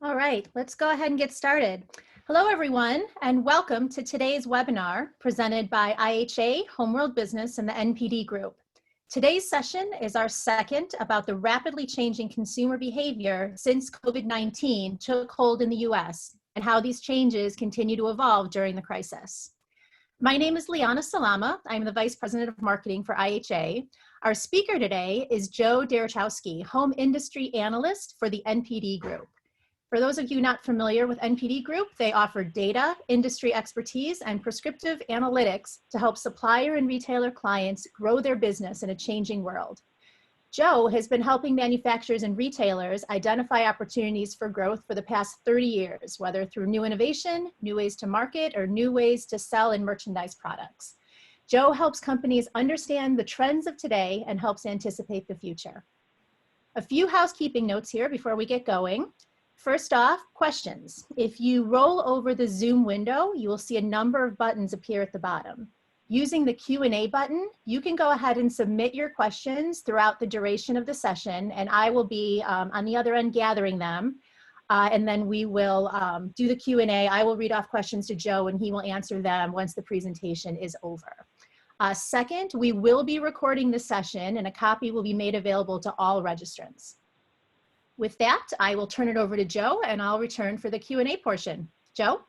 All right, let's go ahead and get started. Hello, everyone, and welcome to today's webinar presented by IHA, Homeworld Business, and the NPD Group. Today's session is our second about the rapidly changing consumer behavior since COVID-19 took hold in the US and how these changes continue to evolve during the crisis. My name is Leana Salamah. I'm the Vice President of Marketing for IHA. Our speaker today is Joe Derochowski, Home Industry Analyst for the NPD Group. For those of you not familiar with NPD Group, they offer data, industry expertise, and prescriptive analytics to help supplier and retailer clients grow their business in a changing world. Joe has been helping manufacturers and retailers identify opportunities for growth for the past 30 years, whether through new innovation, new ways to market, or new ways to sell and merchandise products. Joe helps companies understand the trends of today and helps anticipate the future. A few housekeeping notes here before we get going. First off, questions. If you roll over the Zoom window, you will see a number of buttons appear at the bottom. Using the Q&A button, you can go ahead and submit your questions throughout the duration of the session, and I will be on the other end gathering them. And then we will do the Q&A. I will read off questions to Joe, and he will answer them once the presentation is over. Second, we will be recording the session, and a copy will be made available to all registrants. With that, I will turn it over to Joe, and I'll return for the Q&A portion. Joe?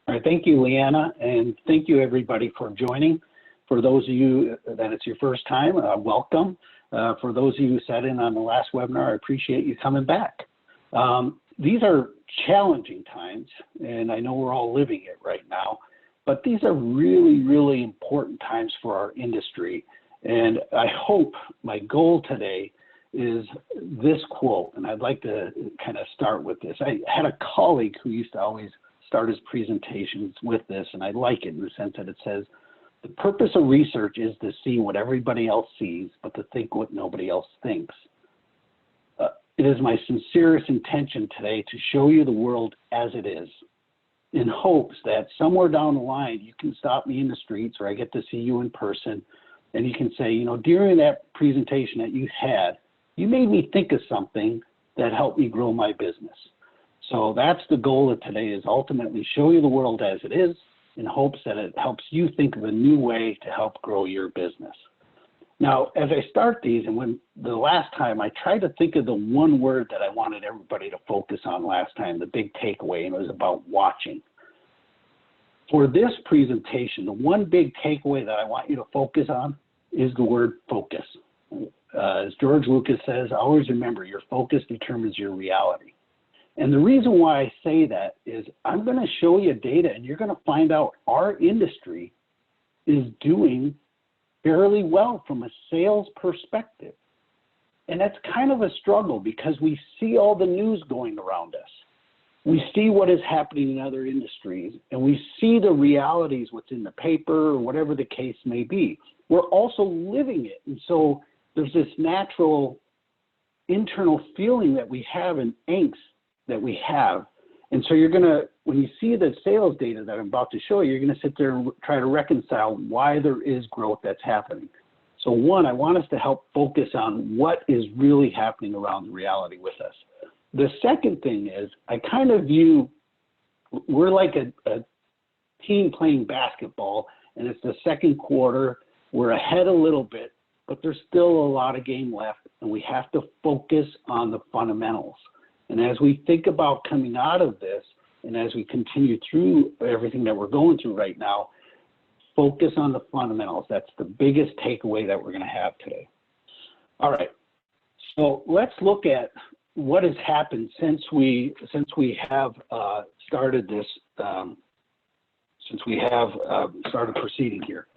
All right, thank you, Leana, and thank you, everybody, for joining. For those of you that it's your first time, welcome. For those of you who sat in on the last webinar, I appreciate you coming back. These are challenging times, and I know we're all living it right now, but these are really, really important times for our industry. And I hope my goal today is this quote, and I'd like to kind of start with this. I had a colleague who used to always start his presentations with this, and I like it in the sense that it says, the purpose of research is to see what everybody else sees, but to think what nobody else thinks. It is my sincerest intention today to show you the world as it is, in hopes that somewhere down the line, you can stop me in the streets or I get to see you in person, and you can say, you know, during that presentation that you had, you made me think of something that helped me grow my business. So that's the goal of today, is ultimately show you the world as it is in hopes that it helps you think of a new way to help grow your business. Now, as I start these, and when the last time I tried to think of the one word that I wanted everybody to focus on last time, the big takeaway, and it was about watching. For this presentation, the one big takeaway that I want you to focus on is the word focus. As George Lucas says, always remember, your focus determines your reality. And the reason why I say that is I'm going to show you data, and you're going to find out our industry is doing fairly well from a sales perspective. And that's kind of a struggle because we see all the news going around us. We see what is happening in other industries, and we see the realities, what's in the paper or whatever the case may be. We're also living it. And so there's this natural internal feeling that we have, and angst that we have. And so you're going to, when you see the sales data that I'm about to show you, you're going to sit there and try to reconcile why there is growth that's happening. So one, I want us to help focus on what is really happening around the reality with us. The second thing is, I kind of view, we're like a team playing basketball, and it's the second quarter. We're ahead a little bit, but there's still a lot of game left, and we have to focus on the fundamentals. And as we think about coming out of this, and as we continue through everything that we're going through right now, focus on the fundamentals. That's the biggest takeaway that we're going to have today. All right, so let's look at what has happened since we have started this, started proceeding here.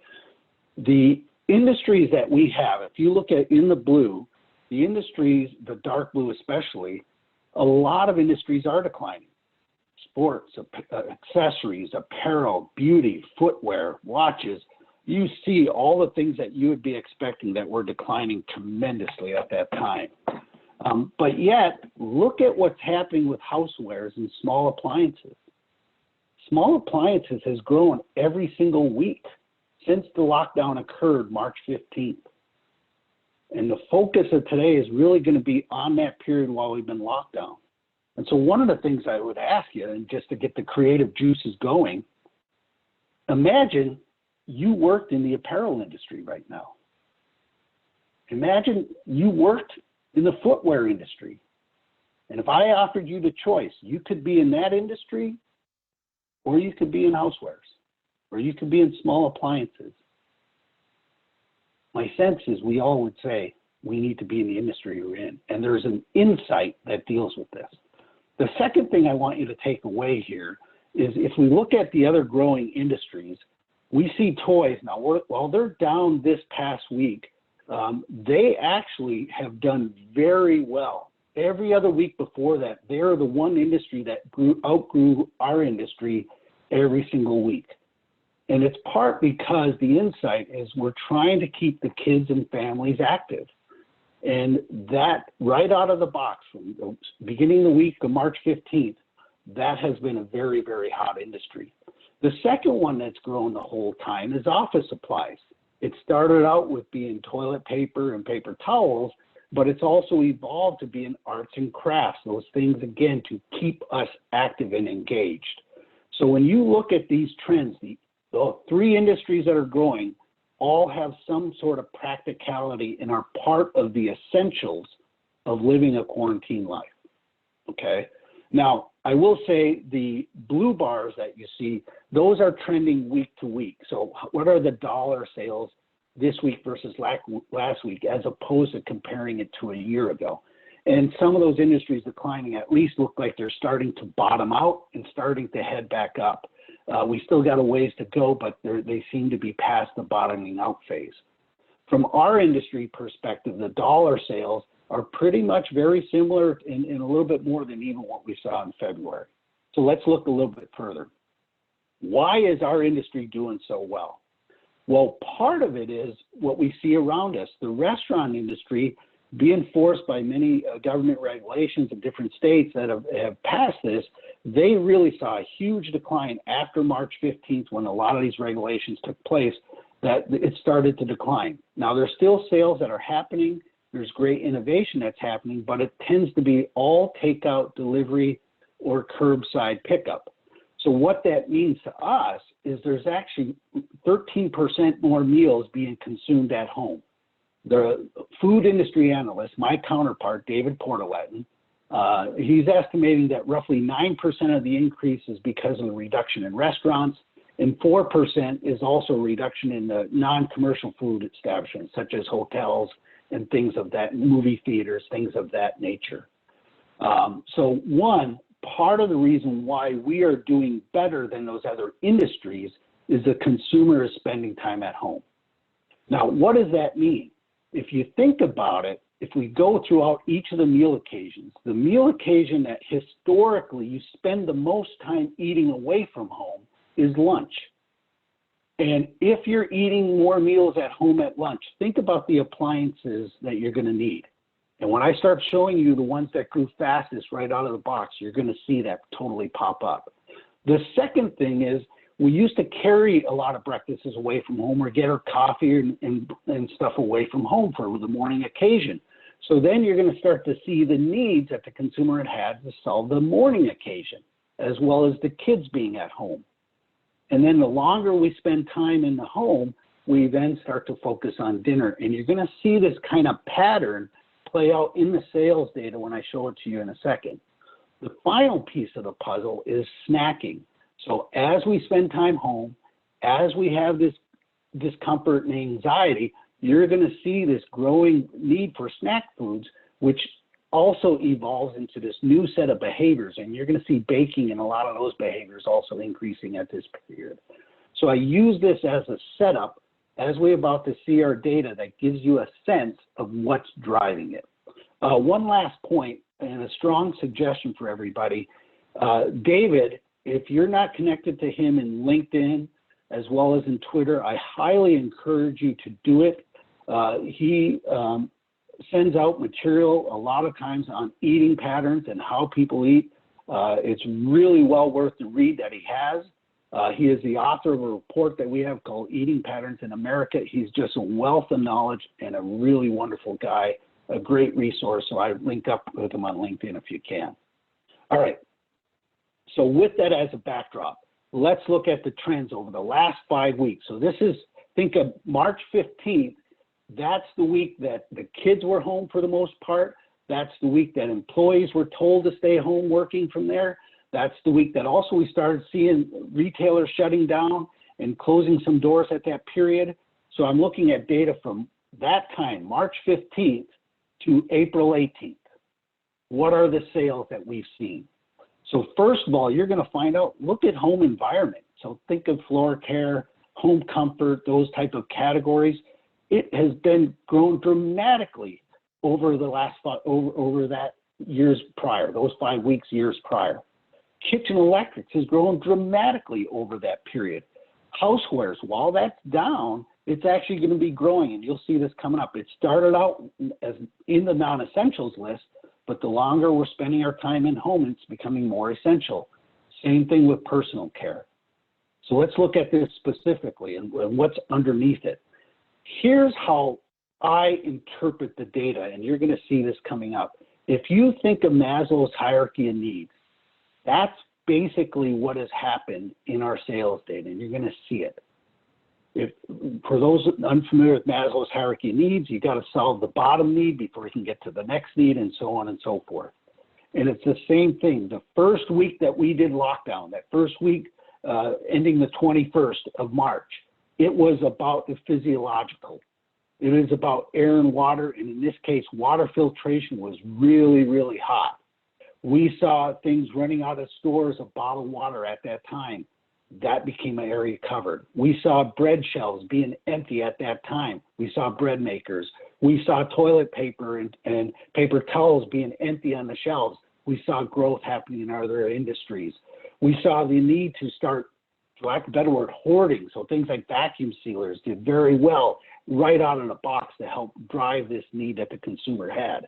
The industries that we have, if you look at in the blue, the industries, the dark blue especially, a lot of industries are declining. Sports, accessories, apparel, beauty, footwear, watches. You see all the things that you would be expecting that were declining tremendously at that time. But yet, look at what's happening with housewares and small appliances. Small appliances has grown every single week since the lockdown occurred March 15th. And the focus of today is really going to be on that period while we've been locked down. And so one of the things I would ask you, and just to get the creative juices going, imagine you worked in the apparel industry right now. Imagine you worked in the footwear industry. And if I offered you the choice, you could be in that industry, or you could be in housewares, or you could be in small appliances. My sense is we all would say we need to be in the industry we're in. And there's an insight that deals with this. The second thing I want you to take away here is if we look at the other growing industries, we see toys now, while they're down this past week, they actually have done very well. Every other week before that, they're the one industry that outgrew our industry every single week. And it's part because the insight is we're trying to keep the kids and families active. And that right out of the box, from the beginning of the week of March 15th, that has been a very, very hot industry. The second one that's grown the whole time is office supplies. It started out with being toilet paper and paper towels, but it's also evolved to being arts and crafts, those things, again, to keep us active and engaged. So when you look at these trends, the three industries that are growing all have some sort of practicality and are part of the essentials of living a quarantine life, okay? Now, I will say the blue bars that you see, those are trending week to week. So what are the dollar sales this week versus last week, as opposed to comparing it to a year ago? And some of those industries declining at least look like they're starting to bottom out and starting to head back up. We still got a ways to go, but they seem to be past the bottoming out phase. From our industry perspective, the dollar sales are pretty much very similar in a little bit more than even what we saw in February. So let's look a little bit further. Why is our industry doing so well? Well, part of it is what we see around us. The restaurant industry, being forced by many government regulations in different states that have passed this, they really saw a huge decline after March 15th when a lot of these regulations took place, that it started to decline. Now, there's still sales that are happening. There's great innovation that's happening, but it tends to be all takeout, delivery, or curbside pickup. So what that means to us is there's actually 13% more meals being consumed at home. The food industry analyst, my counterpart, David Portoleton, he's estimating that roughly 9% of the increase is because of the reduction in restaurants, and 4% is also a reduction in the non-commercial food establishments, such as hotels and things of that, movie theaters, things of that nature. So one, part of the reason why we are doing better than those other industries is the consumer is spending time at home. Now, what does that mean? If you think about it, if we go throughout each of the meal occasions, the meal occasion that historically you spend the most time eating away from home is lunch. And if you're eating more meals at home at lunch, think about the appliances that you're going to need. And when I start showing you the ones that grew fastest right out of the box, you're going to see that totally pop up. The second thing is, we used to carry a lot of breakfasts away from home or get our coffee and stuff away from home for the morning occasion. So then you're going to start to see the needs that the consumer had to solve the morning occasion, as well as the kids being at home. And then the longer we spend time in the home, we then start to focus on dinner. And you're going to see this kind of pattern play out in the sales data when I show it to you in a second. The final piece of the puzzle is snacking. So as we spend time home, as we have this discomfort and anxiety, you're going to see this growing need for snack foods, which also evolves into this new set of behaviors. And you're going to see baking and a lot of those behaviors also increasing at this period. So I use this as a setup as we're about to see our data that gives you a sense of what's driving it. One last point and a strong suggestion for everybody. David, if you're not connected to him in LinkedIn as well as in Twitter, I highly encourage you to do it. He sends out material a lot of times on eating patterns and how people eat. It's really well worth the read that he has. He is the author of a report that we have called Eating Patterns in America. He's just a wealth of knowledge and a really wonderful guy, a great resource. So I link up with him on LinkedIn if you can. All right. So with that as a backdrop, let's look at the trends over the last 5 weeks. So this is, think of March 15th. That's the week that the kids were home for the most part. That's the week that employees were told to stay home working from there. That's the week that also we started seeing retailers shutting down and closing some doors at that period. So I'm looking at data from that time, March 15th to April 18th. What are the sales that we've seen? So first of all, you're going to find out, look at home environment. So think of floor care, home comfort, those type of categories. It has been grown dramatically over the last over that years prior, those 5 weeks, years prior. Kitchen electrics has grown dramatically over that period. Housewares, while that's down, it's actually going to be growing, and you'll see this coming up. It started out as in the non-essentials list, but the longer we're spending our time in home, it's becoming more essential. Same thing with personal care. So let's look at this specifically and what's underneath it. Here's how I interpret the data, and you're going to see this coming up. If you think of Maslow's hierarchy of needs, that's basically what has happened in our sales data, and you're going to see it. For those unfamiliar with Maslow's hierarchy of needs, you got to solve the bottom need before you can get to the next need, and so on and so forth. And it's the same thing. The first week that we did lockdown, that first week ending the 21st of March, it was about the physiological. It is about air and water, and in this case, water filtration was really, really hot. We saw things running out of stores of bottled water at that time. That became an area covered. We saw bread shelves being empty at that time. We saw bread makers. We saw toilet paper and paper towels being empty on the shelves. We saw growth happening in other industries. We saw the need to start, for lack of a better word, hoarding. So things like vacuum sealers did very well right out of the box to help drive this need that the consumer had.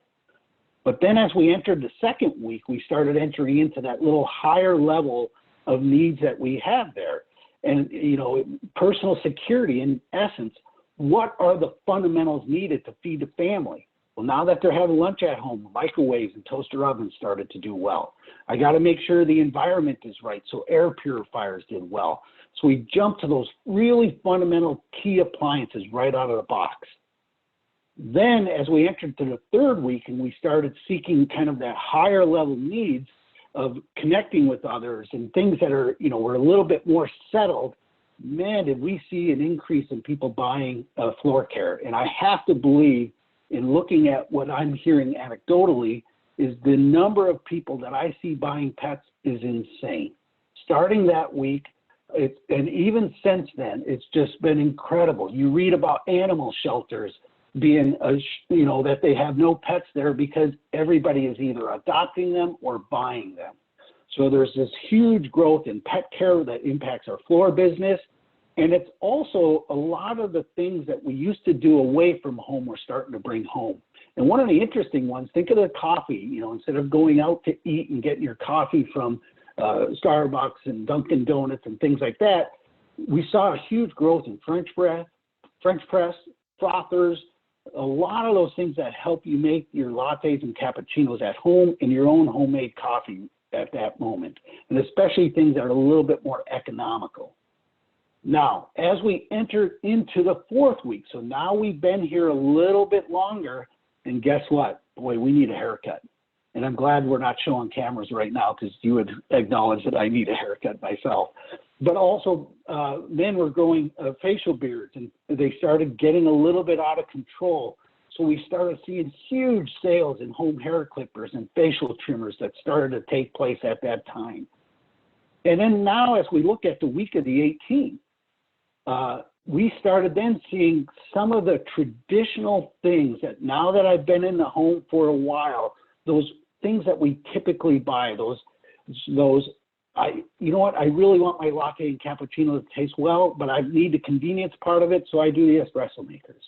But then as we entered the second week, we started entering into that little higher level of needs that we have there. And, you know, personal security, in essence, what are the fundamentals needed to feed the family? Well, now that they're having lunch at home, microwaves and toaster ovens started to do well. I got to make sure the environment is right, so air purifiers did well. So we jumped to those really fundamental key appliances right out of the box. Then as we entered to the third week and we started seeking kind of that higher level needs of connecting with others and things that are, you know, were a little bit more settled, man, did we see an increase in people buying floor care. And I have to believe, in looking at what I'm hearing anecdotally, is the number of people that I see buying pets is insane. Starting that week, and even since then, it's just been incredible. You read about animal shelters being, you know, that they have no pets there because everybody is either adopting them or buying them. So there's this huge growth in pet care that impacts our floor business. And it's also a lot of the things that we used to do away from home, we're starting to bring home. And one of the interesting ones, think of the coffee, you know, instead of going out to eat and getting your coffee from Starbucks and Dunkin' Donuts and things like that, we saw a huge growth in French press, frothers, a lot of those things that help you make your lattes and cappuccinos at home and your own homemade coffee at that moment, and especially things that are a little bit more economical. Now, as we enter into the fourth week, so now we've been here a little bit longer, and guess what? Boy, we need a haircut. And I'm glad we're not showing cameras right now because you would acknowledge that I need a haircut myself. But also, men were growing facial beards, and they started getting a little bit out of control. So we started seeing huge sales in home hair clippers and facial trimmers that started to take place at that time. And then now, as we look at the week of the 18th, we started then seeing some of the traditional things that now that I've been in the home for a while, those things that we typically buy, you know what, I really want my latte and cappuccino to taste well, but I need the convenience part of it, so I do the espresso makers.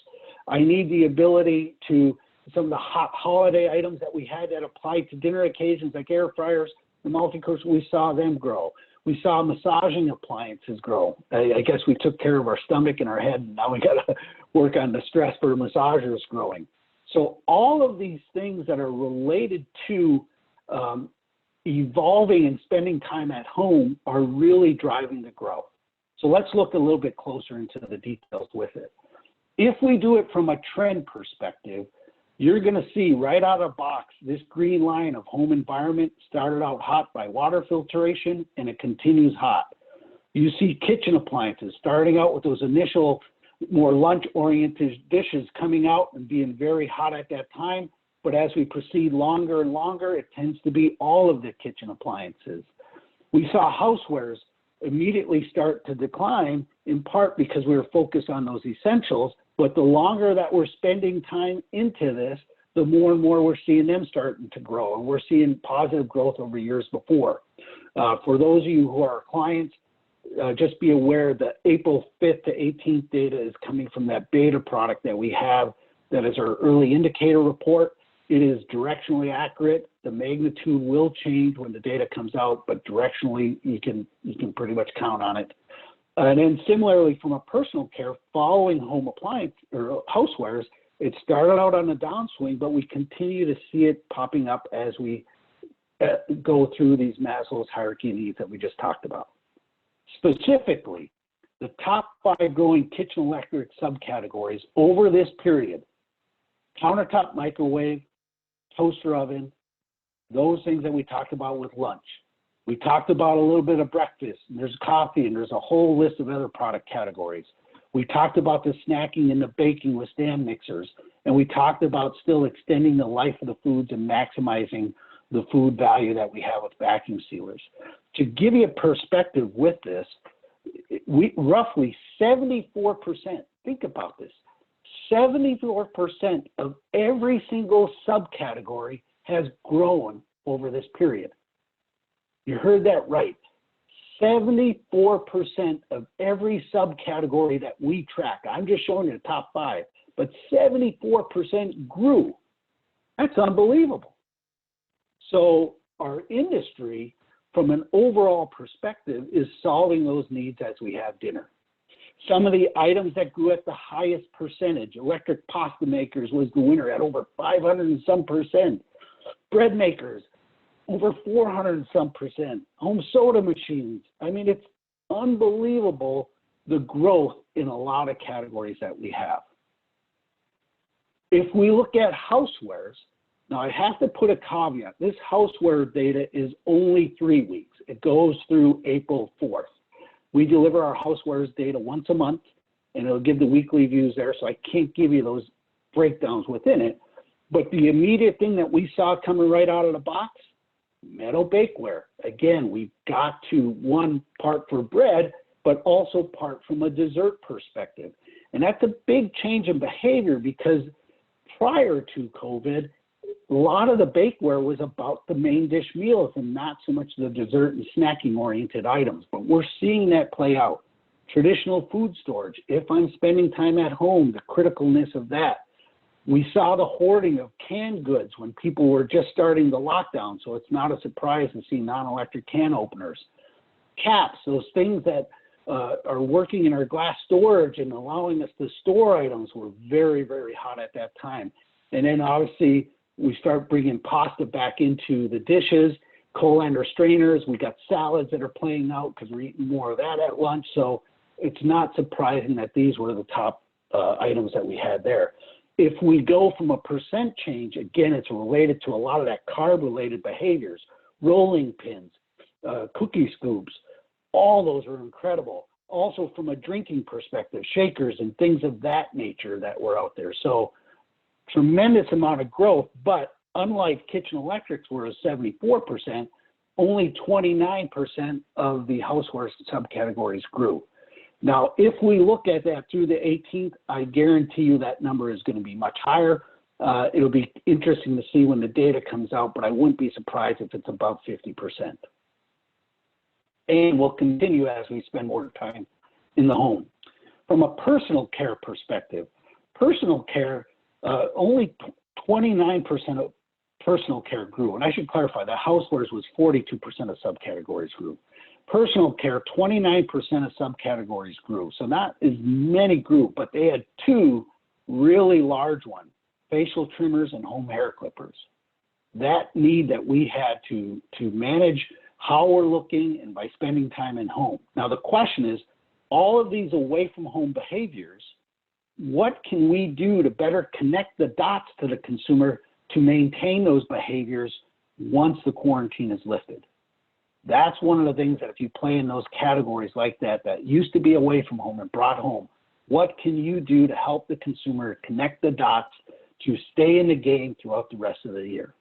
I need the ability to, some of the hot holiday items that we had that applied to dinner occasions like air fryers, the multi-course, we saw them grow. We saw massaging appliances grow. I guess we took care of our stomach and our head, and now we got to work on the stress for massagers growing. So all of these things that are related to, evolving and spending time at home are really driving the growth. So let's look a little bit closer into the details with it. If we do it from a trend perspective, you're going to see right out of the box, this green line of home environment started out hot by water filtration, and it continues hot. You see kitchen appliances starting out with those initial more lunch-oriented dishes coming out and being very hot at that time. But as we proceed longer and longer, it tends to be all of the kitchen appliances. We saw housewares immediately start to decline, in part because we were focused on those essentials. But the longer that we're spending time into this, the more and more we're seeing them starting to grow. And we're seeing positive growth over years before. For those of you who are clients, just be aware that April 5th to 18th data is coming from that beta product that we have that is our early indicator report. It is directionally accurate. The magnitude will change when the data comes out, but directionally you can pretty much count on it. And then similarly from a personal care, following home appliance or housewares, it started out on a downswing, but we continue to see it popping up as we go through these Maslow's hierarchy needs that we just talked about. Specifically, the top 5 growing kitchen electric subcategories over this period: countertop microwave, toaster oven, those things that we talked about with lunch. We talked about a little bit of breakfast, and there's coffee, and there's a whole list of other product categories. We talked about the snacking and the baking with stand mixers, and we talked about still extending the life of the foods and maximizing the food value that we have with vacuum sealers. To give you a perspective with this, we roughly 74%, think about this, 74% of every single subcategory has grown over this period. You heard that right. 74% of every subcategory that we track, I'm just showing you the top 5, but 74% grew. That's unbelievable. So our industry, from an overall perspective, is solving those needs as we have dinner. Some of the items that grew at the highest percentage, electric pasta makers was the winner at over 500 and some percent. Bread makers, over 400 and some percent. Home soda machines. I mean, it's unbelievable the growth in a lot of categories that we have. If we look at housewares, now I have to put a caveat. This houseware data is only 3 weeks. It goes through April 4th. We deliver our housewares data once a month, and it'll give the weekly views there, so I can't give you those breakdowns within it. But the immediate thing that we saw coming right out of the box, metal bakeware. Again, we got to one part for bread, but also part from a dessert perspective. And that's a big change in behavior because prior to COVID, a lot of the bakeware was about the main dish meals and not so much the dessert and snacking oriented items. But we're seeing that play out. Traditional food storage, if I'm spending time at home, the criticalness of that. We saw the hoarding of canned goods when people were just starting the lockdown, so it's not a surprise to see non-electric can openers. Caps, those things that are working in our glass storage and allowing us to store items were very, very hot at that time. And then obviously we start bringing pasta back into the dishes, colander strainers. We got salads that are playing out because we're eating more of that at lunch. So it's not surprising that these were the top items that we had there. If we go from a percent change, again, it's related to a lot of that carb-related behaviors, rolling pins, cookie scoops, all those are incredible. Also from a drinking perspective, shakers and things of that nature that were out there. So tremendous amount of growth, but unlike kitchen electrics where it's 74%, only 29% of the houseware subcategories grew. Now, if we look at that through the 18th, I guarantee you that number is going to be much higher. It'll be interesting to see when the data comes out, but I wouldn't be surprised if it's above 50%. And we'll continue as we spend more time in the home. From a personal care perspective, personal care, only 29% of personal care grew. And I should clarify that housewares was 42% of subcategories grew. Personal care, 29% of subcategories grew. So not as many grew, but they had 2 really large ones, facial trimmers and home hair clippers. that need that we had to manage how we're looking and by spending time in home. Now, the question is, all of these away from home behaviors, what can we do to better connect the dots to the consumer to maintain those behaviors once the quarantine is lifted? That's one of the things that if you play in those categories like that, that used to be away from home and brought home, what can you do to help the consumer connect the dots to stay in the game throughout the rest of the year?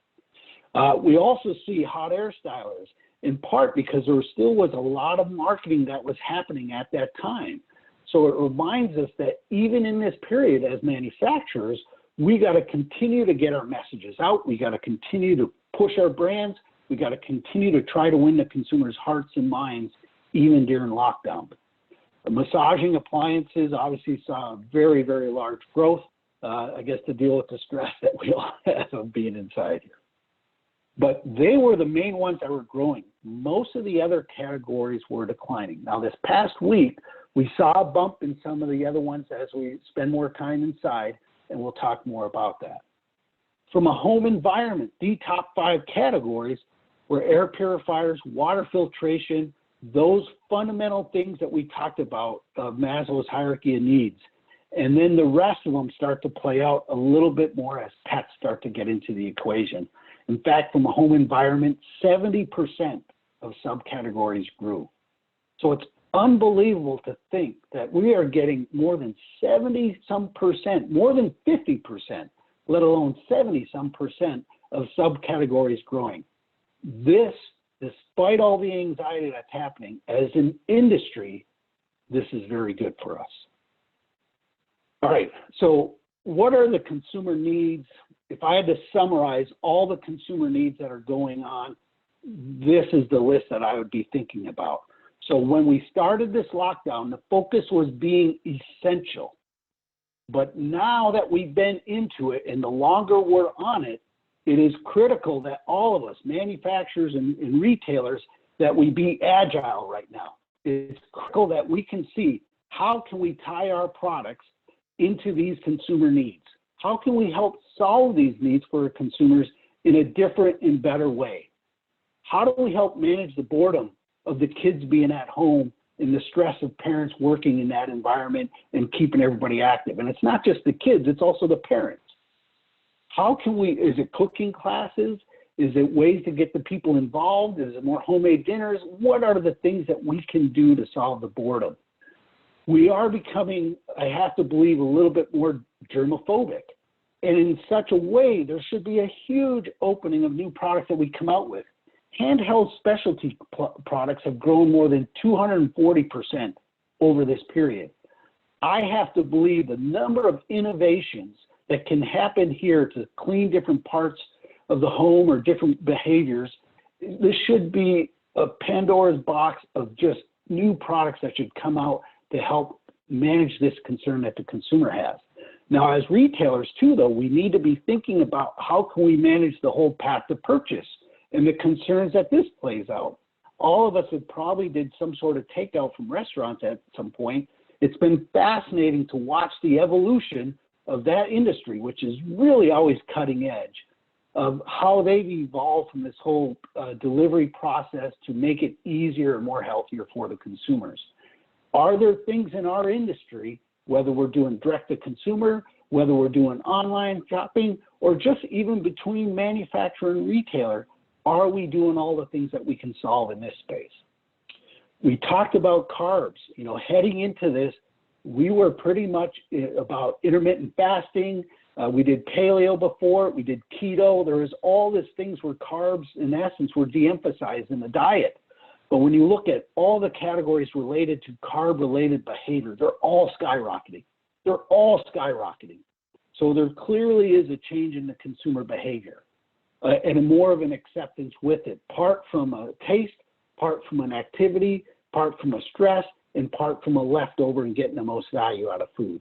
We also see hot air stylers, in part because there still was a lot of marketing that was happening at that time. So it reminds us that even in this period as manufacturers, we got to continue to get our messages out. We got to continue to push our brands. We got to continue to try to win the consumers' hearts and minds, even during lockdown. The massaging appliances obviously saw a very, very large growth, I guess, to deal with the stress that we all have of being inside here. But they were the main ones that were growing. Most of the other categories were declining. Now, this past week, we saw a bump in some of the other ones as we spend more time inside, and we'll talk more about that. From a home environment, the top 5 categories were air purifiers, water filtration, those fundamental things that we talked about of Maslow's hierarchy of needs. And then the rest of them start to play out a little bit more as pets start to get into the equation. In fact, from a home environment, 70% of subcategories grew. So it's unbelievable to think that we are getting more than 70-some%, more than 50%, let alone 70-some% of subcategories growing. This, despite all the anxiety that's happening, as an industry, this is very good for us. All right, so what are the consumer needs? If I had to summarize all the consumer needs that are going on, this is the list that I would be thinking about. So when we started this lockdown, the focus was being essential. But now that we've been into it and the longer we're on it, it is critical that all of us, manufacturers and retailers, that we be agile right now. It's critical that we can see how can we tie our products into these consumer needs. How can we help solve these needs for our consumers in a different and better way? How do we help manage the boredom of the kids being at home and the stress of parents working in that environment and keeping everybody active? And it's not just the kids, it's also the parents. How can we, is it cooking classes? Is it ways to get the people involved? Is it more homemade dinners? What are the things that we can do to solve the boredom? We are becoming, I have to believe, a little bit more germophobic. And in such a way, there should be a huge opening of new products that we come out with. Handheld specialty products have grown more than 240% over this period. I have to believe the number of innovations that can happen here to clean different parts of the home or different behaviors, this should be a Pandora's box of just new products that should come out to help manage this concern that the consumer has. Now, as retailers too, though, we need to be thinking about how can we manage the whole path to purchase and the concerns that this plays out. All of us have probably did some sort of takeout from restaurants at some point. It's been fascinating to watch the evolution of that industry, which is really always cutting edge, of how they've evolved from this whole delivery process to make it easier and more healthier for the consumers. Are there things in our industry, whether we're doing direct to consumer, whether we're doing online shopping, or just even between manufacturer and retailer, are we doing all the things that we can solve in this space? We talked about carbs. You know, heading into this, we were pretty much about intermittent fasting. We did paleo before, we did keto. There was all these things where carbs, in essence, were de-emphasized in the diet. But when you look at all the categories related to carb-related behavior, they're all skyrocketing. They're all skyrocketing. So there clearly is a change in the consumer behavior and more of an acceptance with it, part from a taste, part from an activity, part from a stress, and part from a leftover and getting the most value out of food.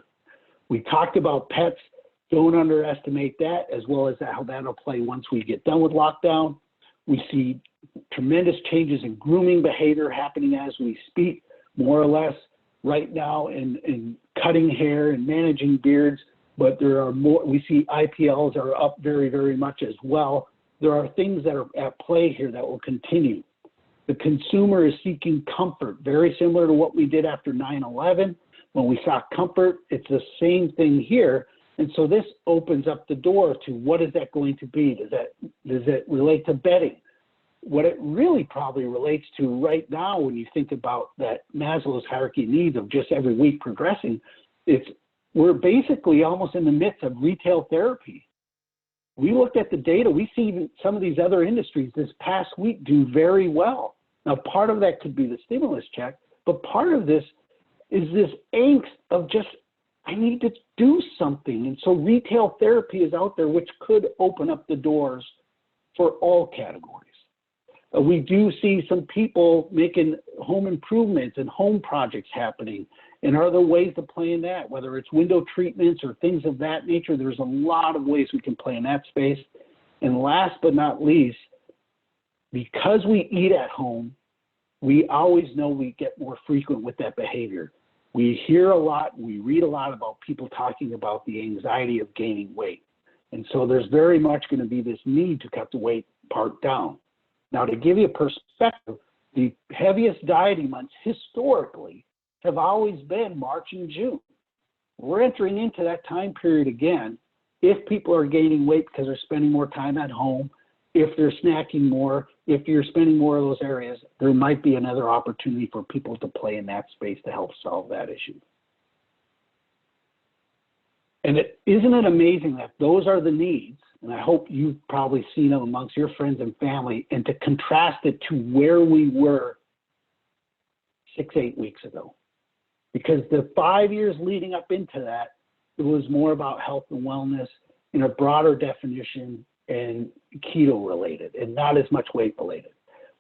We talked about pets. Don't underestimate that, as well as how that'll play once we get done with lockdown. We see tremendous changes in grooming behavior happening as we speak, more or less right now in cutting hair and managing beards, but there are more. We see IPLs are up very, very much as well. there are things that are at play here that will continue. The consumer is seeking comfort, very similar to what we did after 9/11. When we saw comfort, it's the same thing here. And so this opens up the door to what is that going to be? Does it relate to bedding? What it really probably relates to right now when you think about that Maslow's hierarchy of needs of just every week progressing, we're basically almost in the midst of retail therapy. We looked at the data, we see even some of these other industries this past week do very well. Now, part of that could be the stimulus check, but part of this is this angst of just, I need to do something. And so retail therapy is out there, which could open up the doors for all categories. We do see some people making home improvements and home projects happening. And are there ways to play in that, whether it's window treatments or things of that nature? There's a lot of ways we can play in that space. And last but not least, because we eat at home, we always know we get more frequent with that behavior. We hear a lot, we read a lot about people talking about the anxiety of gaining weight. And so there's very much going to be this need to cut the weight part down. Now, to give you a perspective, the heaviest dieting months historically have always been March and June. We're entering into that time period again. If people are gaining weight because they're spending more time at home, if they're snacking more, if you're spending more of those areas, there might be another opportunity for people to play in that space to help solve that issue. And isn't it amazing that those are the needs, and I hope you've probably seen them amongst your friends and family, and to contrast it to where we were 6-8 weeks ago. Because the 5 years leading up into that, it was more about health and wellness in a broader definition and keto related and not as much weight related.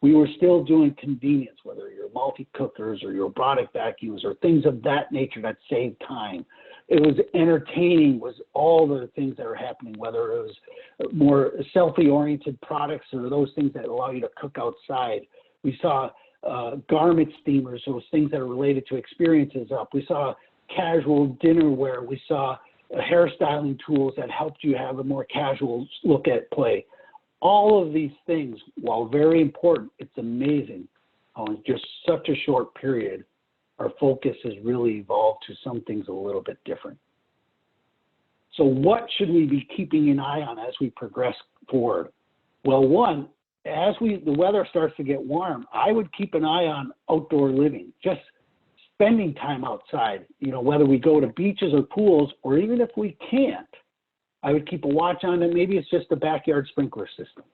We were still doing convenience, whether you're multi-cookers or your robotic vacuums or things of that nature that save time. It was entertaining, was all the things that were happening, whether it was more selfie-oriented products or those things that allow you to cook outside. We saw garment steamers, those things that are related to experiences up. We saw casual dinnerware. We saw hairstyling tools that helped you have a more casual look at play. All of these things, while very important, it's amazing how in just such a short period, our focus has really evolved to some things a little bit different. So what should we be keeping an eye on as we progress forward? Well, one, as the weather starts to get warm, I would keep an eye on outdoor living, just spending time outside, whether we go to beaches or pools, or even if we can't, I would keep a watch on it. Maybe it's just the backyard sprinkler systems,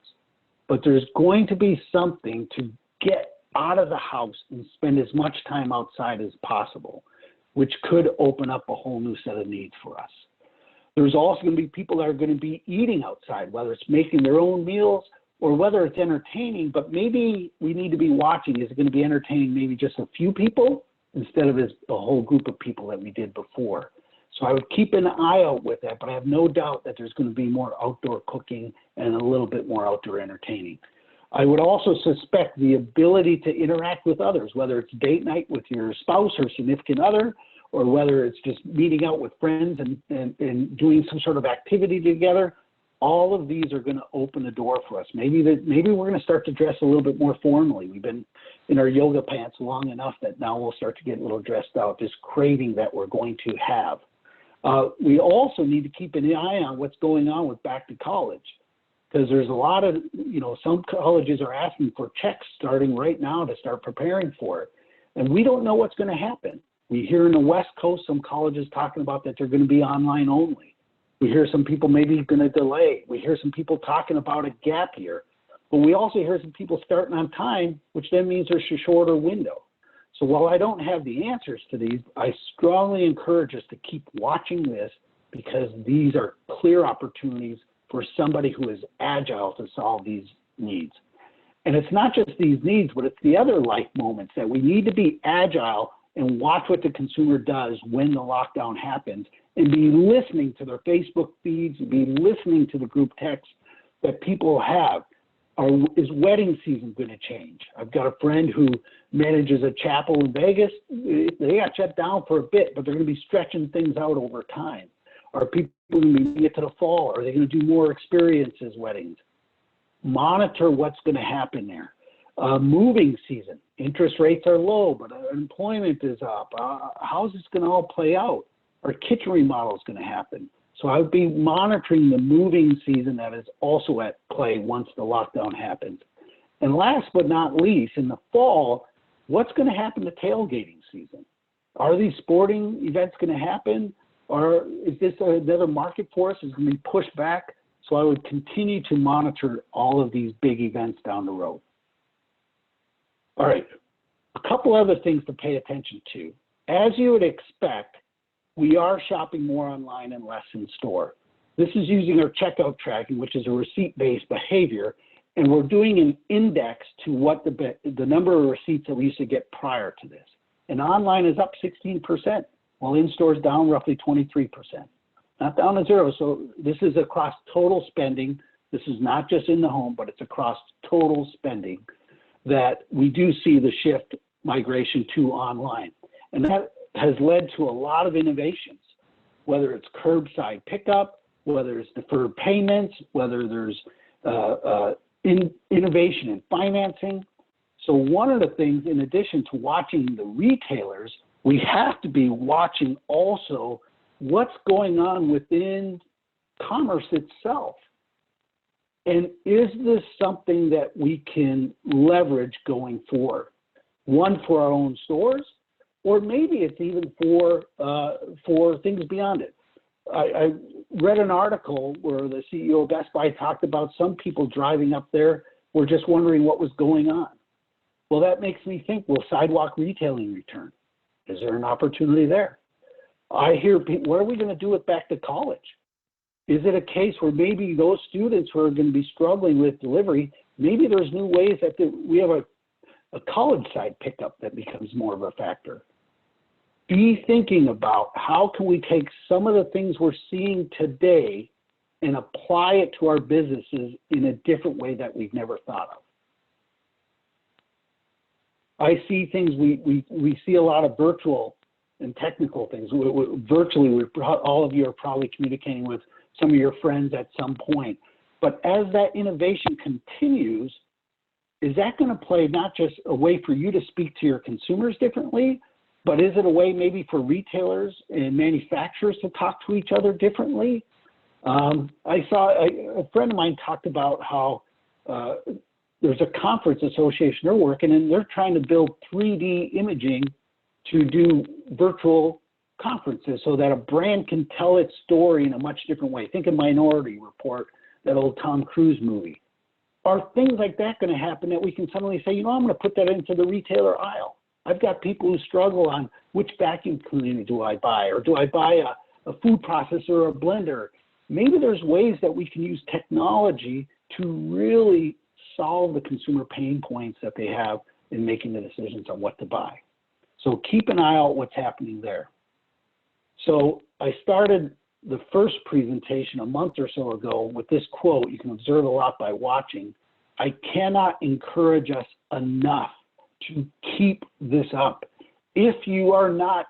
but there's going to be something to get out of the house and spend as much time outside as possible, which could open up a whole new set of needs for us. There's also going to be people that are going to be eating outside, whether it's making their own meals or whether it's entertaining, but maybe we need to be watching. Is it going to be entertaining maybe just a few people instead of a whole group of people that we did before? So I would keep an eye out with that, but I have no doubt that there's going to be more outdoor cooking and a little bit more outdoor entertaining. I would also suspect the ability to interact with others, whether it's date night with your spouse or significant other, or whether it's just meeting out with friends and doing some sort of activity together. All of these are going to open the door for us. Maybe we're going to start to dress a little bit more formally. We've been in our yoga pants long enough that now we'll start to get a little dressed out, this craving that we're going to have. We also need to keep an eye on what's going on with back to college, because there's a lot of, some colleges are asking for checks starting right now to start preparing for it. And we don't know what's going to happen. We hear in the West Coast, some colleges talking about that they're going to be online only. We hear some people maybe going to delay. We hear some people talking about a gap year. But we also hear some people starting on time, which then means there's a shorter window. So while I don't have the answers to these, I strongly encourage us to keep watching this, because these are clear opportunities for somebody who is agile to solve these needs. And it's not just these needs, but it's the other life moments that we need to be agile and watch what the consumer does when the lockdown happens, and be listening to their Facebook feeds, be listening to the group texts that people have. Is wedding season going to change? I've got a friend who manages a chapel in Vegas. They got shut down for a bit, but they're going to be stretching things out over time. Are people going to be moving it to the fall? Are they going to do more experiences weddings? monitor what's going to happen there. Moving season, interest rates are low, but employment is up. How's this going to all play out? Our kitchen remodel is going to happen. So I would be monitoring the moving season that is also at play once the lockdown happens. And last but not least, in the fall, what's going to happen to tailgating season? Are these sporting events going to happen? Or is this another market for us? Is it going to be pushed back? So I would continue to monitor all of these big events down the road. All right, a couple other things to pay attention to. As you would expect, we are shopping more online and less in store. This is using our checkout tracking, which is a receipt-based behavior, and we're doing an index to what the number of receipts that we used to get prior to this. And online is up 16%, while in-store is down roughly 23%. Not down to zero, so this is across total spending. This is not just in the home, but it's across total spending that we do see the shift migration to online. And that has led to a lot of innovations, whether it's curbside pickup, whether it's deferred payments, whether there's innovation in financing. So one of the things, in addition to watching the retailers, we have to be watching also what's going on within commerce itself. And is this something that we can leverage going forward? One, for our own stores, or maybe it's even for things beyond it. I read an article where the CEO of Best Buy talked about some people driving up there were just wondering what was going on. Well, that makes me think, will sidewalk retailing return? Is there an opportunity there? I hear people, what are we going to do with back to college? Is it a case where maybe those students who are going to be struggling with delivery, maybe there's new ways that we have a college side pickup that becomes more of a factor? Be thinking about how can we take some of the things we're seeing today and apply it to our businesses in a different way that we've never thought of. I see things, we see a lot of virtual and technical things. Virtually, all of you are probably communicating with some of your friends at some point. But as that innovation continues, is that going to play not just a way for you to speak to your consumers differently, but is it a way maybe for retailers and manufacturers to talk to each other differently? I saw a friend of mine talked about how there's a conference association they're working in, they're trying to build 3D imaging to do virtual conferences so that a brand can tell its story in a much different way. Think of Minority Report, that old Tom Cruise movie. Are things like that going to happen that we can suddenly say, you know, I'm going to put that into the retailer aisle? I've got people who struggle on which vacuum cleaner do I buy, or do I buy a food processor or a blender? Maybe there's ways that we can use technology to really solve the consumer pain points that they have in making the decisions on what to buy. So keep an eye out what's happening there. So I started the first presentation a month or so ago with this quote. You can observe a lot by watching. I cannot encourage us enough to keep this up. If you are not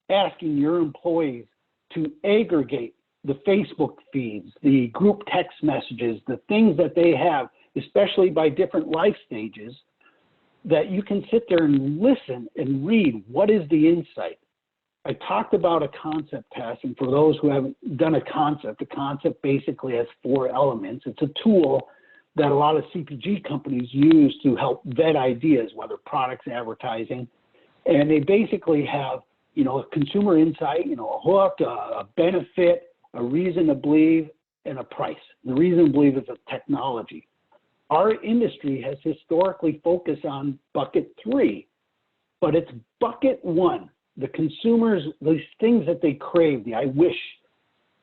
asking your employees to aggregate the Facebook feeds, the group text messages, the things that they have, especially by different life stages, that you can sit there and listen and read what is the insight. I talked about a concept test, and for those who haven't done a concept, the concept basically has 4 elements. It's a tool that a lot of CPG companies use to help vet ideas, whether products, advertising, and they basically have, you know, a consumer insight, you know, a hook, a benefit, a reason to believe, and a price. The reason to believe is a technology. Our industry has historically focused on bucket 3, but it's bucket 1. The consumers, these things that they crave, the I wish,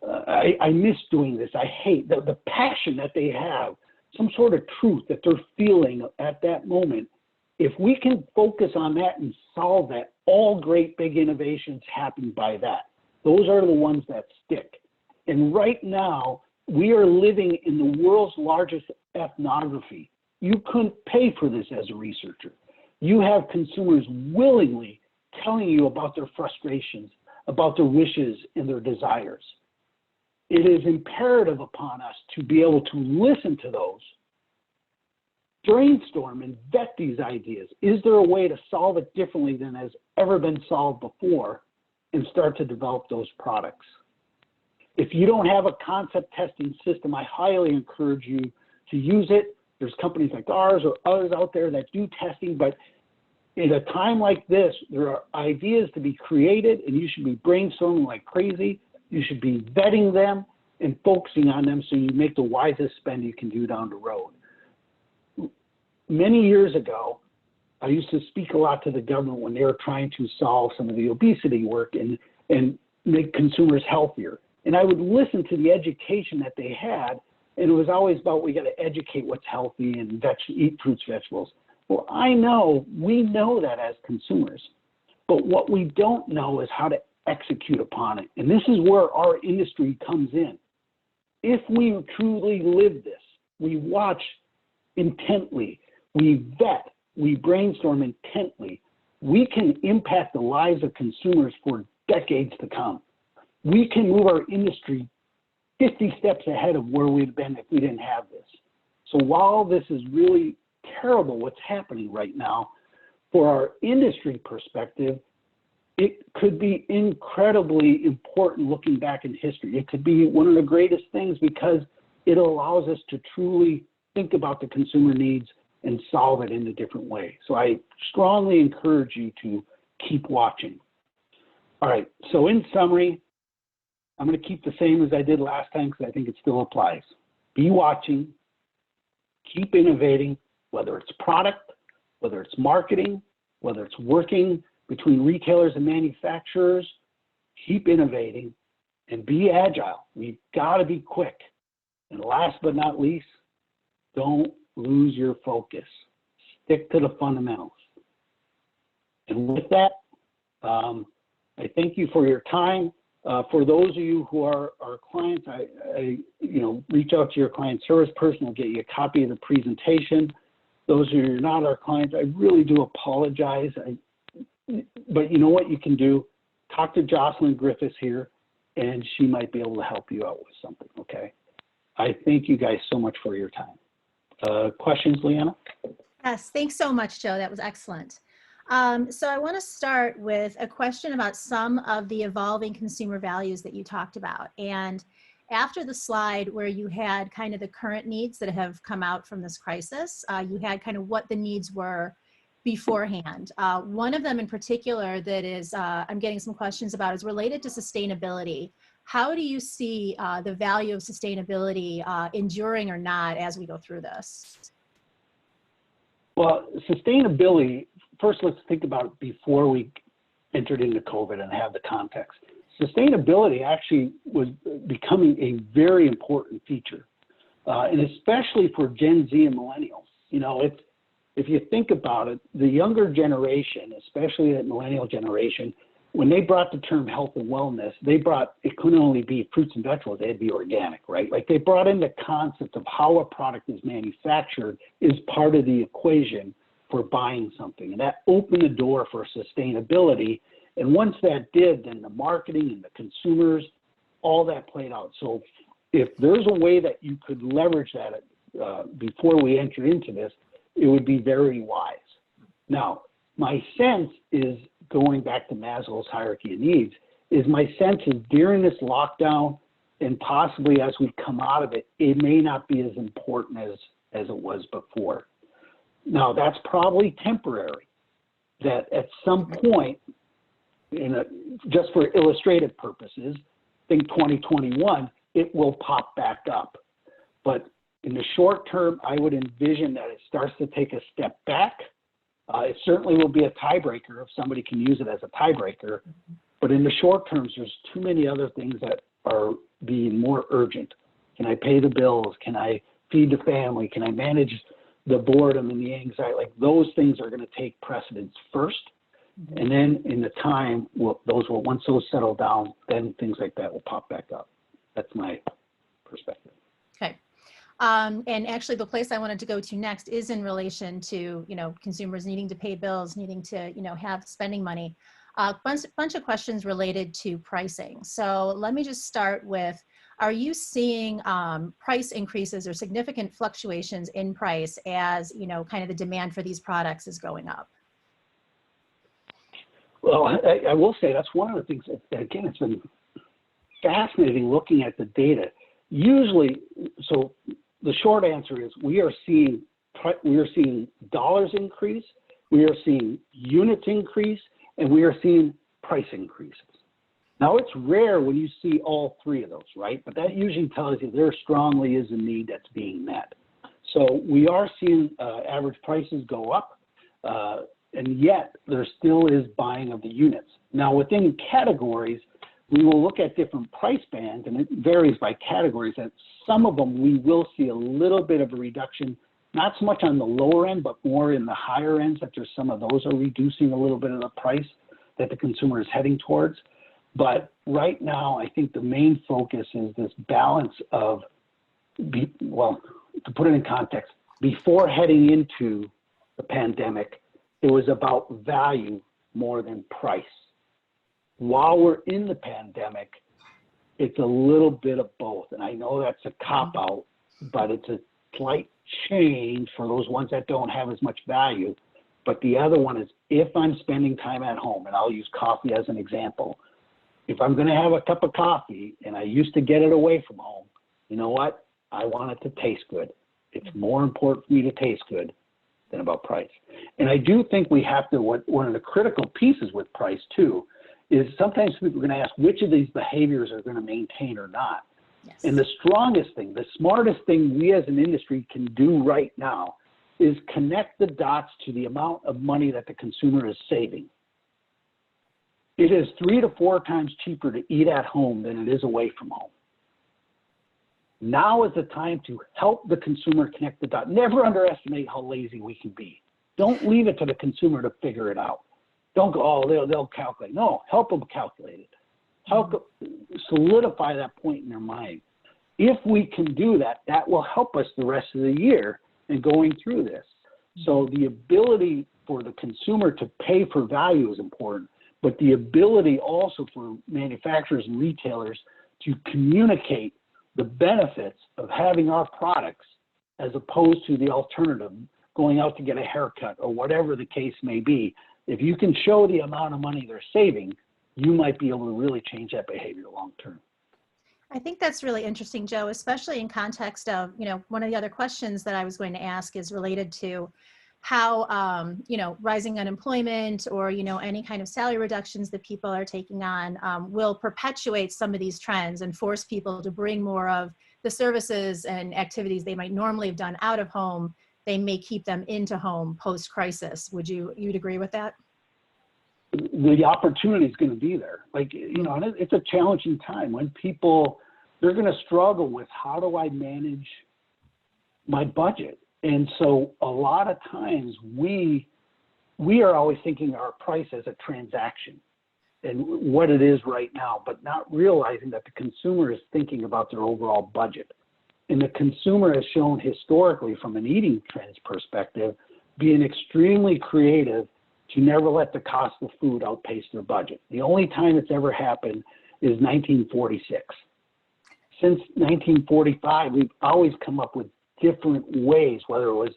I miss doing this, I hate, the passion that they have, some sort of truth that they're feeling at that moment. If we can focus on that and solve that, all great big innovations happen by that. Those are the ones that stick. And right now, we are living in the world's largest ethnography. You couldn't pay for this as a researcher. You have consumers willingly telling you about their frustrations, about their wishes and their desires. It is imperative upon us to be able to listen to those brainstorm and vet these ideas. Is there a way to solve it differently than has ever been solved before, and start to develop those products? If you don't have a concept testing system, I highly encourage you to use it. There's companies like ours or others out there that do testing, but in a time like this, there are ideas to be created, and you should be brainstorming like crazy. You should be vetting them and focusing on them so you make the wisest spend you can do down the road. Many years ago, I used to speak a lot to the government when they were trying to solve some of the obesity work and make consumers healthier. And I would listen to the education that they had, and it was always about, we got to educate what's healthy and eat fruits, vegetables. Well, we know that as consumers, but what we don't know is how to execute upon it. And this is where our industry comes in. If we truly live this, we watch intently, we vet, we brainstorm intently, we can impact the lives of consumers for decades to come. We can move our industry 50 steps ahead of where we'd been if we didn't have this. So while this is really terrible what's happening right now, for our industry perspective, it could be incredibly important looking back in history. It could be one of the greatest things because it allows us to truly think about the consumer needs and solve it in a different way. So I strongly encourage you to keep watching. All right, so in summary, I'm going to keep the same as I did last time because I think it still applies. Be watching, keep innovating, whether it's product, whether it's marketing, whether it's working between retailers and manufacturers, keep innovating and be agile. We've got to be quick. And last but not least, don't lose your focus. Stick to the fundamentals. And with that, I thank you for your time. For those of you who are our clients, I reach out to your client service person. I'll get you a copy of the presentation. Those of you who are not our clients, I really do apologize. But you know what you can do? Talk to Jocelyn Griffiths here, and she might be able to help you out with something, okay? I thank you guys so much for your time. Questions, Leana? Yes, thanks so much, Joe. That was excellent. So I want to start with a question about some of the evolving consumer values that you talked about. And after the slide where you had kind of the current needs that have come out from this crisis, you had kind of what the needs were beforehand. One of them in particular that is, I'm getting some questions about is related to sustainability. How do you see the value of sustainability enduring or not as we go through this? Well, sustainability, first let's think about it before we entered into COVID and have the context. Sustainability actually was becoming a very important feature, and especially for Gen Z and millennials. You know, if you think about it, the younger generation, especially that millennial generation, when they brought the term health and wellness, it couldn't only be fruits and vegetables, they had to be organic, right? Like they brought in the concept of how a product is manufactured is part of the equation for buying something. And that opened the door for sustainability. And once that did, then the marketing and the consumers, all that played out. So if there's a way that you could leverage that before we enter into this, it would be very wise. Now, my sense is, going back to Maslow's hierarchy of needs, is my sense is during this lockdown and possibly as we come out of it, it may not be as important as it was before. Now, that's probably temporary, that at some point, just for illustrative purposes, think 2021, it will pop back up. But in the short term, I would envision that it starts to take a step back. It certainly will be a tiebreaker if somebody can use it as a tiebreaker. But in the short term, there's too many other things that are being more urgent. Can I pay the bills? Can I feed the family? Can I manage the boredom and the anxiety? Like those things are going to take precedence first. And then in the time, once those settle down, then things like that will pop back up. That's my perspective. Okay. And actually the place I wanted to go to next is in relation to, consumers needing to pay bills, needing to, have spending money. Bunch of questions related to pricing. So let me just start with are you seeing price increases or significant fluctuations in price as, kind of the demand for these products is going up? Well, I will say that's one of the things that, again, it's been fascinating looking at the data. Usually, so the short answer is we are seeing dollars increase, we are seeing units increase, and we are seeing price increases. Now, it's rare when you see all three of those, right? But that usually tells you there strongly is a need that's being met. So we are seeing average prices go up, and yet there still is buying of the units. Now, within categories, we will look at different price bands, and it varies by categories. And some of them we will see a little bit of a reduction, not so much on the lower end, but more in the higher end, such as some of those are reducing a little bit of the price that the consumer is heading towards. But right now, I think the main focus is this balance of, well, to put it in context, before heading into the pandemic, it was about value more than price. While we're in the pandemic, it's a little bit of both. And I know that's a cop-out, but it's a slight change for those ones that don't have as much value. But the other one is, if I'm spending time at home, and I'll use coffee as an example, if I'm going to have a cup of coffee and I used to get it away from home, you know what? I want it to taste good. It's more important for me to taste good than about price. And I do think we have to, one of the critical pieces with price too, is sometimes people are going to ask which of these behaviors are going to maintain or not. Yes. And the strongest thing, the smartest thing we as an industry can do right now is connect the dots to the amount of money that the consumer is saving. It is 3 to 4 times cheaper to eat at home than it is away from home. Now is the time to help the consumer connect the dots. Never underestimate how lazy we can be. Don't leave it to the consumer to figure it out. Don't go, oh, they'll calculate. No, help them calculate it. Help solidify that point in their mind. If we can do that, that will help us the rest of the year in going through this. So the ability for the consumer to pay for value is important, but the ability also for manufacturers and retailers to communicate the benefits of having our products as opposed to the alternative, going out to get a haircut or whatever the case may be. If you can show the amount of money they're saving, you might be able to really change that behavior long term. I think that's really interesting, Joe, especially in context of, one of the other questions that I was going to ask is related to how, rising unemployment or, any kind of salary reductions that people are taking on will perpetuate some of these trends and force people to bring more of the services and activities they might normally have done out of home. They may keep them into home post-crisis. You'd agree with that? The opportunity is going to be there. And it's a challenging time when they're going to struggle with, how do I manage my budget? And so a lot of times we are always thinking our price as a transaction and what it is right now, but not realizing that the consumer is thinking about their overall budget. And the consumer has shown historically, from an eating trends perspective, being extremely creative to never let the cost of food outpace their budget. The only time it's ever happened is 1946. Since 1945, we've always come up with different ways, whether it was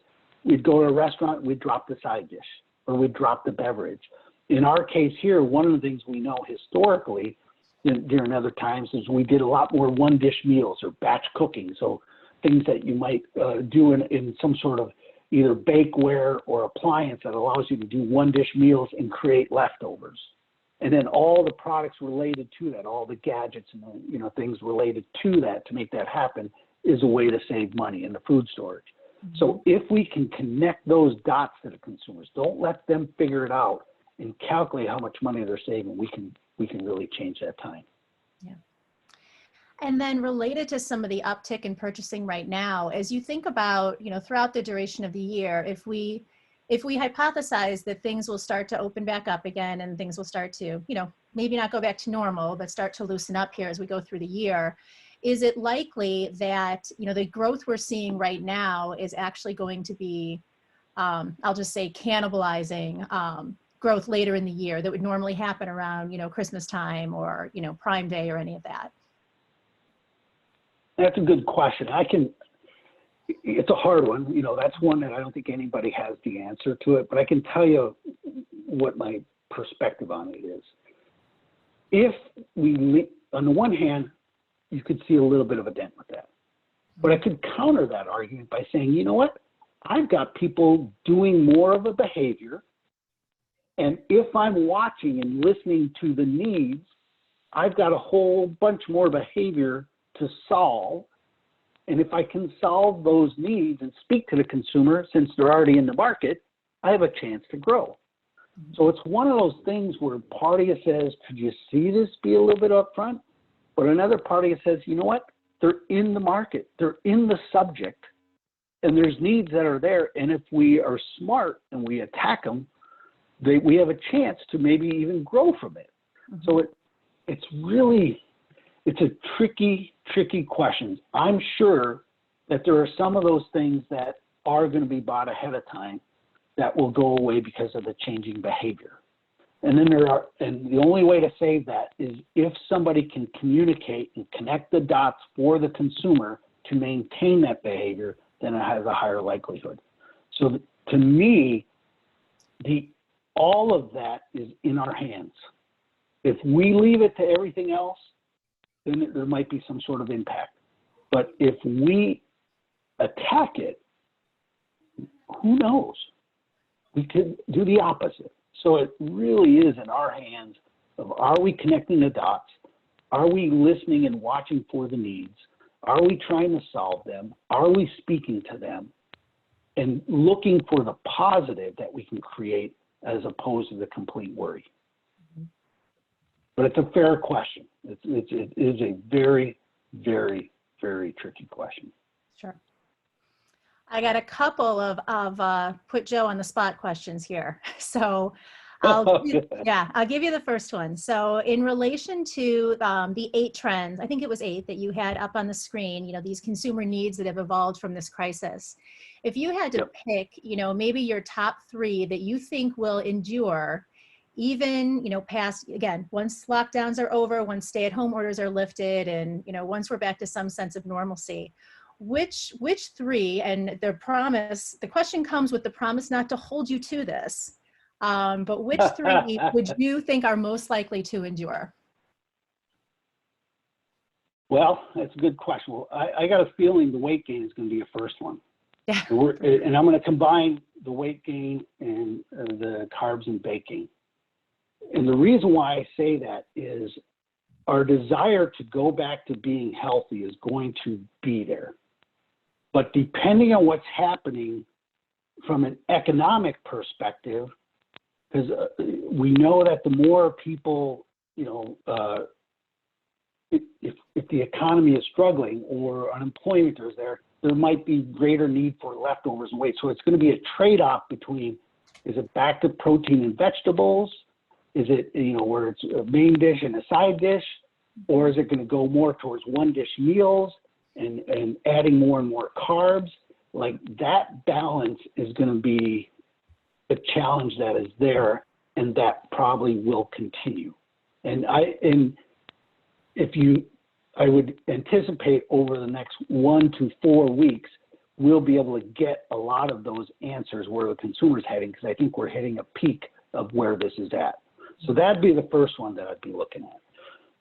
we'd go to a restaurant, we'd drop the side dish, or we'd drop the beverage. In our case here, one of the things we know historically during other times is we did a lot more one-dish meals or batch cooking, so things that you might do in some sort of either bakeware or appliance that allows you to do one-dish meals and create leftovers. And then all the products related to that, all the gadgets and things related to that to make that happen is a way to save money in the food storage. Mm-hmm. So if we can connect those dots to the consumers, don't let them figure it out and calculate how much money they're saving, we can really change that time. Yeah. And then related to some of the uptick in purchasing right now, as you think about, throughout the duration of the year, if we hypothesize that things will start to open back up again and things will start to, maybe not go back to normal, but start to loosen up here as we go through the year, is it likely that, the growth we're seeing right now is actually going to be, I'll just say, cannibalizing growth later in the year that would normally happen around, Christmas time or, Prime Day or any of that? That's a good question. It's a hard one. You know, that's one that I don't think anybody has the answer to it, but I can tell you what my perspective on it is. If on the one hand, you could see a little bit of a dent with that. But I could counter that argument by saying, you know what? I've got people doing more of a behavior. And if I'm watching and listening to the needs, I've got a whole bunch more behavior to solve. And if I can solve those needs and speak to the consumer, since they're already in the market, I have a chance to grow. So it's one of those things where part of you says, could you see this be a little bit upfront? But another part of you says, you know what? They're in the market. They're in the subject. And there's needs that are there. And if we are smart and we attack them, we have a chance to maybe even grow from it. Mm-hmm. So it's a tricky question. I'm sure that there are some of those things that are going to be bought ahead of time that will go away because of the changing behavior. And then and the only way to save that is if somebody can communicate and connect the dots for the consumer to maintain that behavior, then it has a higher likelihood. So to me, all of that is in our hands. If we leave it to everything else, then there might be some sort of impact. But if we attack it, who knows? We could do the opposite. So it really is in our hands of, are we connecting the dots? Are we listening and watching for the needs? Are we trying to solve them? Are we speaking to them? And looking for the positive that we can create as opposed to the complete worry. Mm-hmm. But it's a fair question. It is a very, very, very tricky question. Sure. I got a couple of put Joe on the spot questions here. So I'll give you the first one. So in relation to the 8 trends, I think it was 8 that you had up on the screen, you know, these consumer needs that have evolved from this crisis. If you had to pick, you know, maybe your top 3 that you think will endure, even, you know, past, again, once lockdowns are over, once stay-at-home orders are lifted, and, you know, once we're back to some sense of normalcy, which 3, and the question comes with the promise not to hold you to this, but which 3 would you think are most likely to endure? Well, that's a good question. Well, I got a feeling the weight gain is going to be a first one. Yeah. And I'm going to combine the weight gain and the carbs and baking. And the reason why I say that is our desire to go back to being healthy is going to be there. But depending on what's happening from an economic perspective, because we know that the more people, you know, if the economy is struggling or unemployment is there might be greater need for leftovers and weight. So it's going to be a trade-off between, is it back to protein and vegetables? Is it, you know, where it's a main dish and a side dish? Or is it going to go more towards one dish meals and adding more and more carbs? Like, that balance is going to be a challenge that is there, and that probably will continue. And I would anticipate over the next 1 to 4 weeks, we'll be able to get a lot of those answers where the consumer's heading, because I think we're hitting a peak of where this is at. So that'd be the first one that I'd be looking at.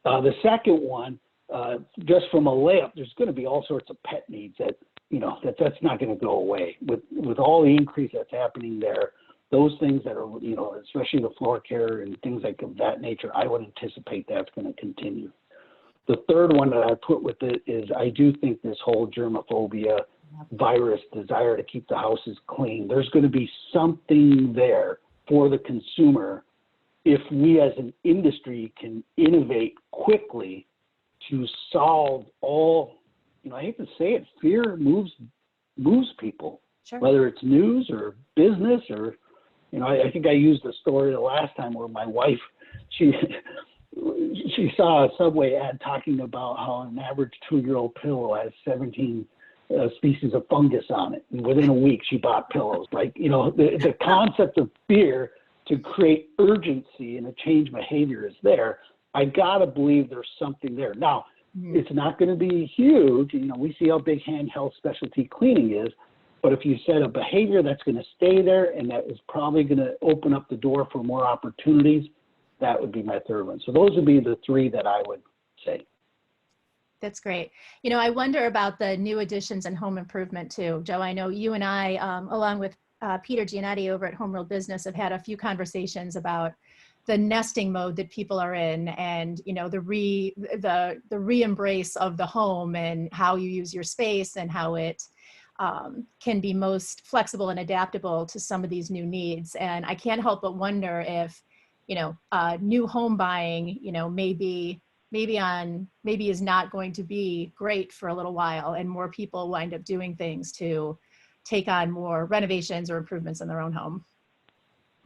The second one, just from a layup, there's going to be all sorts of pet needs that, you know, that's not going to go away. With all the increase that's happening there, those things that are, you know, especially the floor care and things like of that nature, I would anticipate that's going to continue. The third one that I put with it is, I do think this whole germophobia virus desire to keep the houses clean, there's going to be something there for the consumer if we as an industry can innovate quickly to solve all, you know, I hate to say it, fear moves people, sure. Whether it's news or business or, you know, I think I used the story the last time where my wife, she saw a Subway ad talking about how an average 2-year-old pillow has 17 species of fungus on it. And within a week, she bought pillows. Like, you know, the concept of fear to create urgency and a change behavior is there. I got to believe there's something there. Now, It's not going to be huge. You know, we see how big handheld specialty cleaning is, but if you set a behavior that's going to stay there and that is probably going to open up the door for more opportunities, that would be my third one. So those would be the three that I would say. That's great. You know, I wonder about the new additions and home improvement too. Joe, I know you and I, along with Peter Giannetti over at Home World Business, have had a few conversations about the nesting mode that people are in, and you know, the re-embrace of the home and how you use your space and how it can be most flexible and adaptable to some of these new needs. And I can't help but wonder if, you know, new home buying, you know, maybe is not going to be great for a little while, and more people wind up doing things to take on more renovations or improvements in their own home.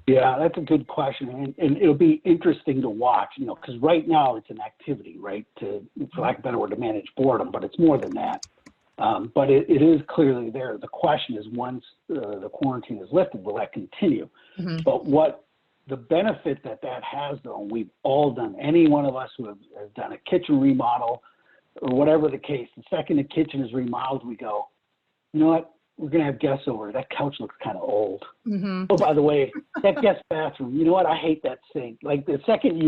Yeah, that's a good question, and it'll be interesting to watch, you know, because right now it's an activity, right, to, for lack of a better word, to manage boredom, but it's more than that. But it is clearly there. The question is, once the quarantine is lifted, will that continue? Mm-hmm. But what the benefit that has, though, we've all done, any one of us who has done a kitchen remodel or whatever the case, the second the kitchen is remodeled, we go, you know what? We're going to have guests over. That couch looks kind of old. Mm-hmm. Oh, by the way, that guest bathroom, you know what? I hate that sink. Like the second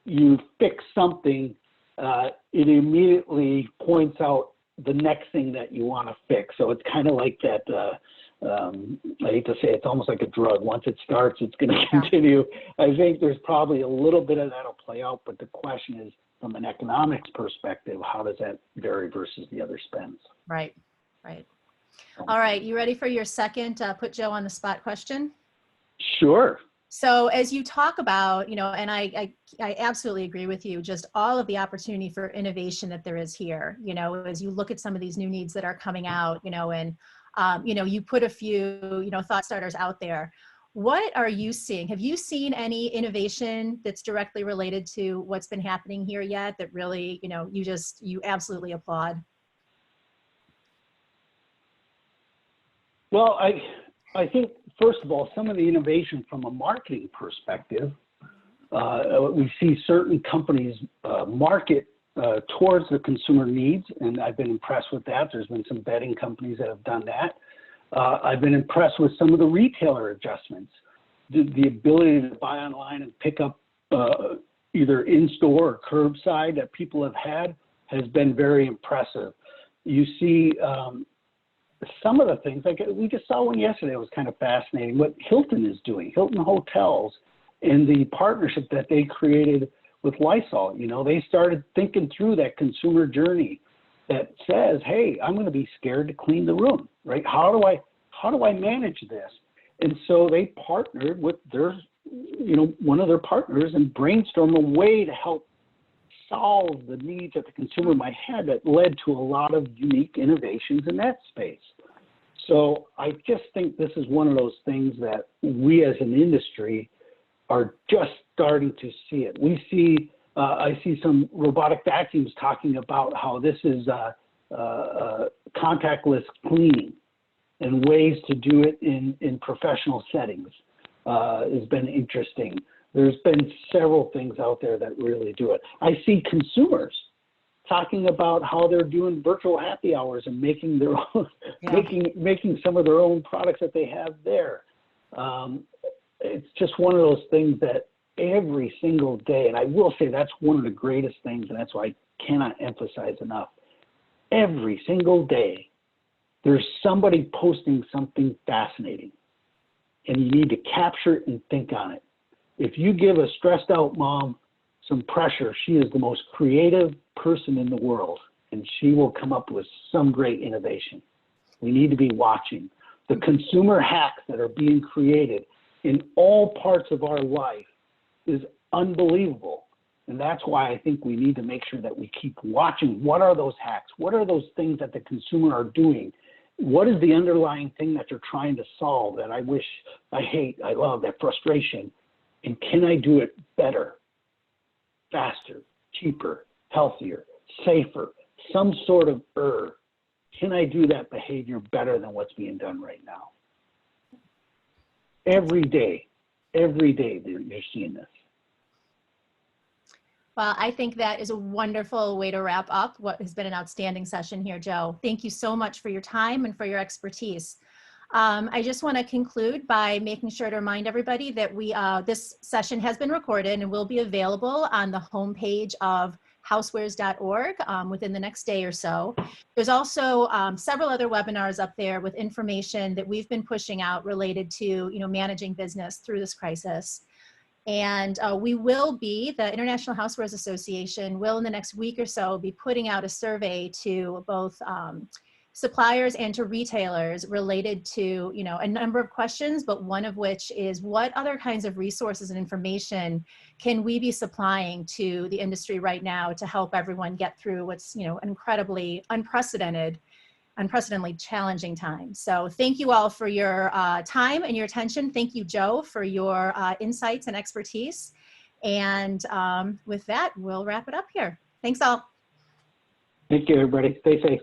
you fix something, it immediately points out the next thing that you want to fix. So it's kind of like that, I hate to say it's almost like a drug. Once it starts, it's going to continue. I think there's probably a little bit of that'll play out, but the question is, from an economics perspective, how does that vary versus the other spends? Right, right. All right, you ready for your second put Joe on the spot question? Sure. So as you talk about, you know, and I absolutely agree with you, just all of the opportunity for innovation that there is here, you know, as you look at some of these new needs that are coming out, you know, and, you know, you put a few, you know, thought starters out there. What are you seeing? Have you seen any innovation that's directly related to what's been happening here yet that really, you know, you absolutely applaud? Well, I think, first of all, some of the innovation from a marketing perspective, we see certain companies market towards the consumer needs, and I've been impressed with that. There's been some bedding companies that have done that. I've been impressed with some of the retailer adjustments. The ability to buy online and pick up either in-store or curbside that people have had has been very impressive. You see some of the things, like we just saw one yesterday, it was kind of fascinating, what Hilton is doing, Hilton Hotels, and the partnership that they created with Lysol. You know, they started thinking through that consumer journey that says, hey, I'm going to be scared to clean the room, right? How do I manage this? And so they partnered with their, you know, one of their partners and brainstormed a way to help solve the needs that the consumer might have that led to a lot of unique innovations in that space. So I just think this is one of those things that we as an industry are just starting to see it. We see, I see some robotic vacuums talking about how this is contactless cleaning and ways to do it in professional settings has been interesting. There's been several things out there that really do it. I see consumers talking about how they're doing virtual happy hours and making their own, making some of their own products that they have there. It's just one of those things that every single day, and I will say that's one of the greatest things, and that's why I cannot emphasize enough. Every single day, there's somebody posting something fascinating, and you need to capture it and think on it. If you give a stressed out mom some pressure, she is the most creative person in the world, and she will come up with some great innovation. We need to be watching. The consumer hacks that are being created in all parts of our life is unbelievable. And that's why I think we need to make sure that we keep watching. What are those hacks? What are those things that the consumer are doing? What is the underlying thing that they're trying to solve that I wish, I hate, I love, that frustration? And can I do it better, faster, cheaper, healthier, safer, some sort of can I do that behavior better than what's being done right now? Every day you're seeing this. Well, I think that is a wonderful way to wrap up what has been an outstanding session here, Joe. Thank you so much for your time and for your expertise. I just want to conclude by making sure to remind everybody that this session has been recorded and will be available on the homepage of housewares.org within the next day or so. There's also several other webinars up there with information that we've been pushing out related to managing business through this crisis. And the International Housewares Association will in the next week or so be putting out a survey to both suppliers and to retailers related to a number of questions, but one of which is what other kinds of resources and information can we be supplying to the industry right now to help everyone get through what's an incredibly unprecedentedly challenging time. So thank you all for your time and your attention. Thank you, Joe, for your insights and expertise. And with that, we'll wrap it up here. Thanks all. Thank you, everybody. Stay safe.